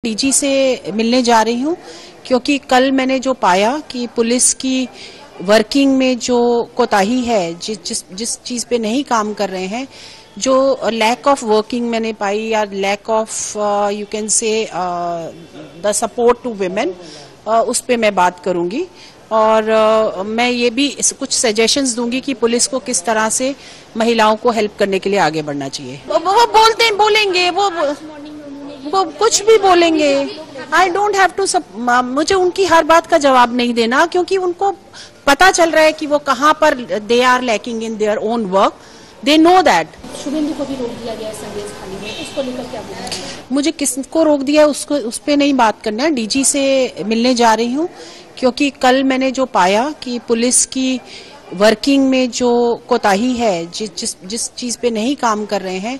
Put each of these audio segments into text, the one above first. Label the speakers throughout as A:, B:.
A: DG से मिलने जा रही हूँ क्योंकि कल मैंने जो पाया कि पुलिस की वर्किंग में जो कोताही है, जिस चीज पे नहीं काम कर रहे हैं, जो लैक ऑफ वर्किंग मैंने पाई या lack of you can say the support to women, उस पे मैं बात करूंगी। और मैं ये भी कुछ सजेशंस दूंगी कि पुलिस को किस तरह से महिलाओं को हेल्प करने के लिए आगे बढ़ना चाहिए। वो बोलेंगे वो कुछ भी बोलेंगे। आई डोंट हैव टू मुझे उनकी हर बात का जवाब नहीं देना, क्योंकि उनको पता चल रहा है कि वो कहाँ पर they are lacking in their own work. They know that.
B: Subhendu को भी रोक दिया गया है संदेश खाली में, उसको लेकर क्या बोलना है?
A: मुझे किसको रोक दिया उसको उस पे नहीं बात करना है। डीजी से मिलने जा रही हूँ क्योंकि कल मैंने जो पाया कि पुलिस की वर्किंग में जो कोताही है, जिस चीज पे नहीं काम कर रहे हैं,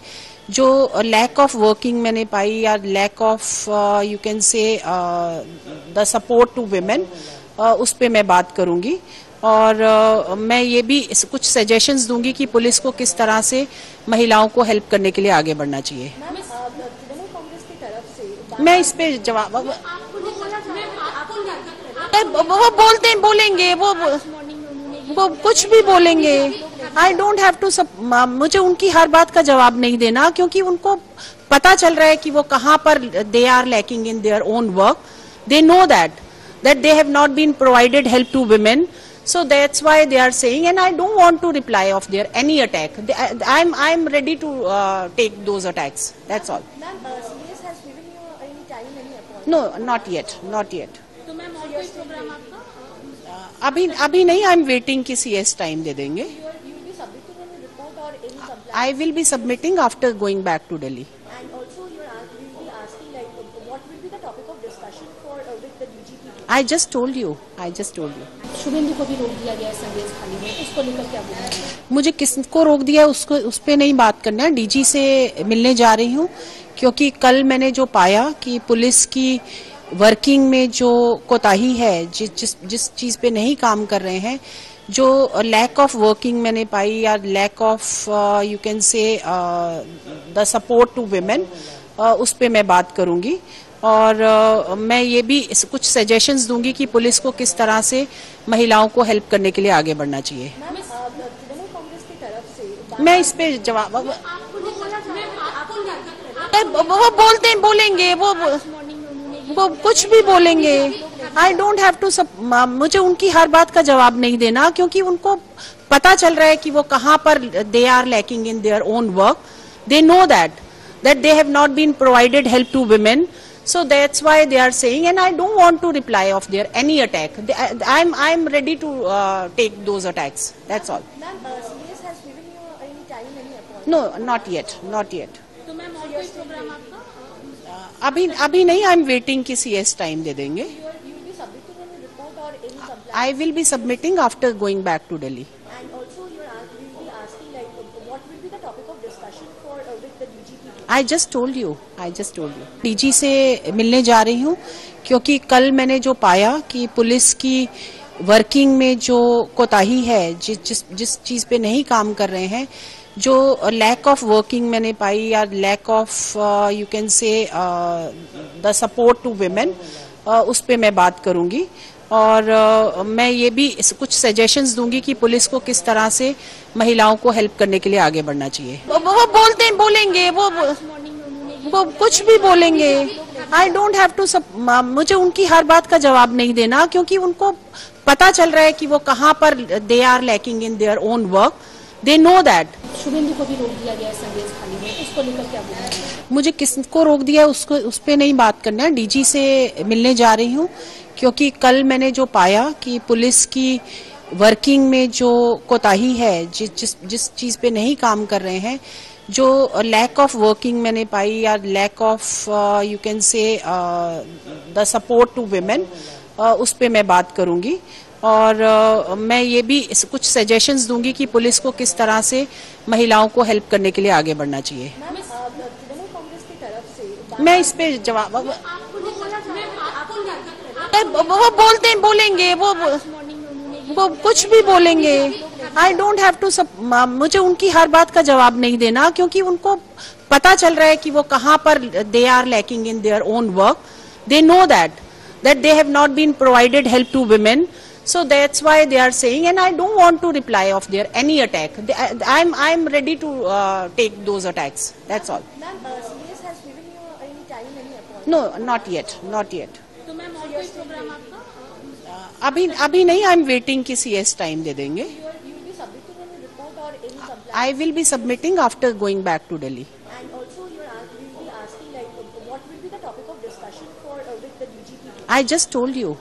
A: जो लैक ऑफ वर्किंग मैंने पाई या lack of you can say the support to women, उस पे मैं बात करूंगी। और मैं ये भी कुछ सजेशंस दूंगी कि पुलिस को किस तरह से महिलाओं को हेल्प करने के लिए आगे बढ़ना चाहिए। मैं इस पे जवाब वो बोलेंगे वो कुछ भी बोलेंगे। आई डोंट हैव टू मुझे उनकी हर बात का जवाब नहीं देना, क्योंकि उनको पता चल रहा है कि वो कहाँ पर they are lacking in their own work. They know that they have not been provided help to women, so that's why they are saying, and I don't want to reply of their any attack. I'm ready to take those attacks. That's all.
B: Ma'am, CS has given you any time, any appointment?
A: No, not yet.
B: तो ma'am और कोई programme आपका?
A: अभी नहीं। I'm waiting कि CS time दे देंगे।
B: You will be submitting any report or any complaint?
A: I will be submitting after going back to Delhi.
B: And also you will be asking like what will be the topic of discussion for with the DGP?
A: I just told you.
B: Suvendu को भी रोक दिया गया है संदेश खाली में, उसको लेकर क्या बोलना है?
A: मुझे किसको रोक दिया उस पे नहीं बात करना है। डीजी से मिलने जा रही हूँ क्योंकि कल मैंने जो पाया कि पुलिस की वर्किंग में जो कोताही है, जिस चीज पे नहीं काम कर रहे हैं, जो लैक ऑफ वर्किंग मैंने पाई या lack of you can say the support to women, उस पे मैं बात करूंगी। और मैं ये भी कुछ सजेशंस दूंगी कि पुलिस को किस तरह से महिलाओं को हेल्प करने के लिए आगे बढ़ना चाहिए।
B: कांग्रेस की तरफ से
A: मैं इस पे जवाब वो बोलेंगे वो कुछ भी बोलेंगे। आई डोंट हैव टू मुझे उनकी हर बात का जवाब नहीं देना, क्योंकि उनको पता चल रहा है कि वो कहाँ पर they are lacking in their own work. They know that they have not been provided help to women, so that's why they are saying, and I don't want to reply of their any attack. I'm ready to take those attacks. That's all.
B: Ma'am, CS has given you any time, any appointment?
A: No, not yet.
B: तो ma'am और कोई programme आपका?
A: अभी नहीं। I'm waiting कि CS time दे देंगे।
B: You will be submitting any report or any complaint?
A: I will be submitting after going back to Delhi.
B: And also you will be asking like what will be the topic of discussion for with the DGP?
A: I just told you. DG से मिलने जा रही हूँ क्योंकि कल मैंने जो पाया कि पुलिस की वर्किंग में जो कोताही है, जिस चीज पे नहीं काम कर रहे हैं, जो लैक ऑफ वर्किंग मैंने पाई या lack of you can say the support to women, उस पे मैं बात करूंगी। और मैं ये भी कुछ सजेशंस दूंगी कि पुलिस को किस तरह से महिलाओं को हेल्प करने के लिए आगे बढ़ना चाहिए। वो बोलेंगे वो कुछ भी बोलेंगे। आई डोंट हैव टू मुझे उनकी हर बात का जवाब नहीं देना, क्योंकि उनको पता चल रहा है कि वो कहाँ पर they are lacking in their own work. They know that.
B: Subhendu को भी रोक दिया गया है संदेश खाली में, उसको लेकर क्या बोलना है?
A: मुझे किसको रोक दिया उस पे नहीं बात करना है। डीजी से मिलने जा रही हूँ क्योंकि कल मैंने जो पाया कि पुलिस की वर्किंग में जो कोताही है, जिस चीज पे नहीं काम कर रहे हैं, जो लैक ऑफ वर्किंग मैंने पाई या lack of you can say the support to women, उस पे मैं बात करूंगी। और मैं ये भी कुछ सजेशंस दूंगी कि पुलिस को किस तरह से महिलाओं को हेल्प करने के लिए आगे बढ़ना चाहिए।
B: कांग्रेस की तरफ से
A: मैं इस पे जवाब वो बोलेंगे वो कुछ भी बोलेंगे। आई डोंट हैव टू मुझे उनकी हर बात का जवाब नहीं देना, क्योंकि उनको पता चल रहा है कि वो कहाँ पर they are lacking in their own work. They know that they have not been provided help to women. So that's why they are saying, and I don't want to reply of their any attack. I'm ready to take those attacks. That's all.
B: Ma'am, CS has given you any time, any appointment?
A: No, not yet, not yet.
B: तो ma'am और कोई programme आपका?
A: अभी नहीं. I'm waiting कि CS time दे देंगे.
B: You will be submitting any report or any complaint?
A: I will be submitting after going back to Delhi.
B: And also you will be asking like what will be the topic of discussion for with the DGP?
A: I just told you.